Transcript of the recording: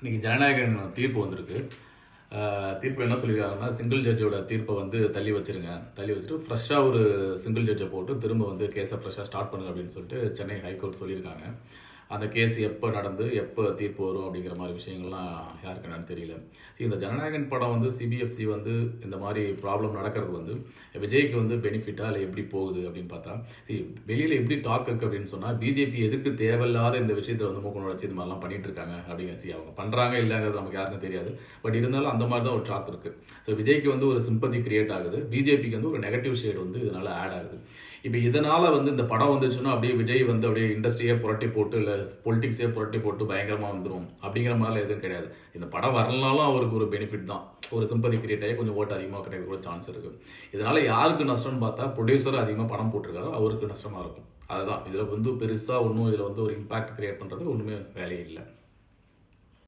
இன்னைக்கு ஜனநாயகன் தீர்ப்பு வந்திருக்கு. தீர்ப்பு என்ன சொல்லியிருக்காங்கன்னா, சிங்கிள் ஜட்ஜோட தீர்ப்பை வந்து தள்ளி வச்சிருங்க, தள்ளி வச்சுட்டு ஃப்ரெஷ்ஷாக ஒரு சிங்கிள் ஜட்ஜை போட்டு திரும்ப வந்து கேஸை ஃப்ரெஷ்ஷாக ஸ்டார்ட் பண்ணுங்க அப்படின்னு சொல்லிட்டு சென்னை ஹைகோர்ட் சொல்லியிருக்காங்க. அந்த கேஸ் எப்போ நடந்து எப்போ தீர்ப்பு வரும் அப்படிங்கிற மாதிரி விஷயங்கள்லாம் யாருக்கு என்னன்னு தெரியல. இந்த ஜனநாயகன் படம் வந்து சிபிஎஃப்சி வந்து இந்த மாதிரி ப்ராப்ளம் நடக்கிறது வந்து விஜய்க்கு வந்து பெனிஃபிட்டா இல்லை எப்படி போகுது அப்படின்னு பார்த்தா, வெளியில் எப்படி டாக் இருக்கு அப்படின்னு சொன்னால், பிஜேபி எதுக்கு தேவையில்லாத இந்த விஷயத்தை வந்து மூக்க நுழைச்சி இந்த மாதிரிலாம் பண்ணிட்டு இருக்காங்க அப்படிங்க. அவங்க பண்ணுறாங்க இல்லைங்கிறது நமக்கு யாருக்கும் தெரியாது. பட் இருந்தாலும் அந்த மாதிரி தான் ஒரு டாக் இருக்கு. ஸோ விஜய்க்கு வந்து ஒரு சிம்பத்தி கிரியேட் ஆகுது, பிஜேபிக்கு வந்து ஒரு நெகட்டிவ் ஷேட் வந்து இதனால ஆட் ஆகுது. இப்போ இதனால வந்து இந்த படம் வந்துச்சுன்னா அப்படியே விஜய் வந்து அப்படியே இண்டஸ்ட்ரியே புரட்டி போட்டு இல்லை பொலிட்டிக்ஸே புரட்டி போட்டு பயங்கரமாக வந்துடும் அப்படிங்கிற மாதிரிலாம் எதுவும் கிடையாது. இந்த படம் வரலனாலும் அவருக்கு ஒரு பெனிஃபிட் தான். ஒரு சிம்பதி கிரியேட் ஆகி கொஞ்சம் ஓட்டு அதிகமாக கிடைக்க கூட சான்ஸ் இருக்கு. இதனால யாருக்கு நஷ்டம்னு பார்த்தா, ப்ரொடியூசர் அதிகமாக படம் போட்டிருக்காரு, அவருக்கு நஷ்டமா இருக்கும். அதுதான் இதில் வந்து பெருசாக ஒன்றும் இதில் வந்து ஒரு இம்பாக்ட் கிரியேட் பண்ணுறது ஒன்றுமே வேலையே இல்லை.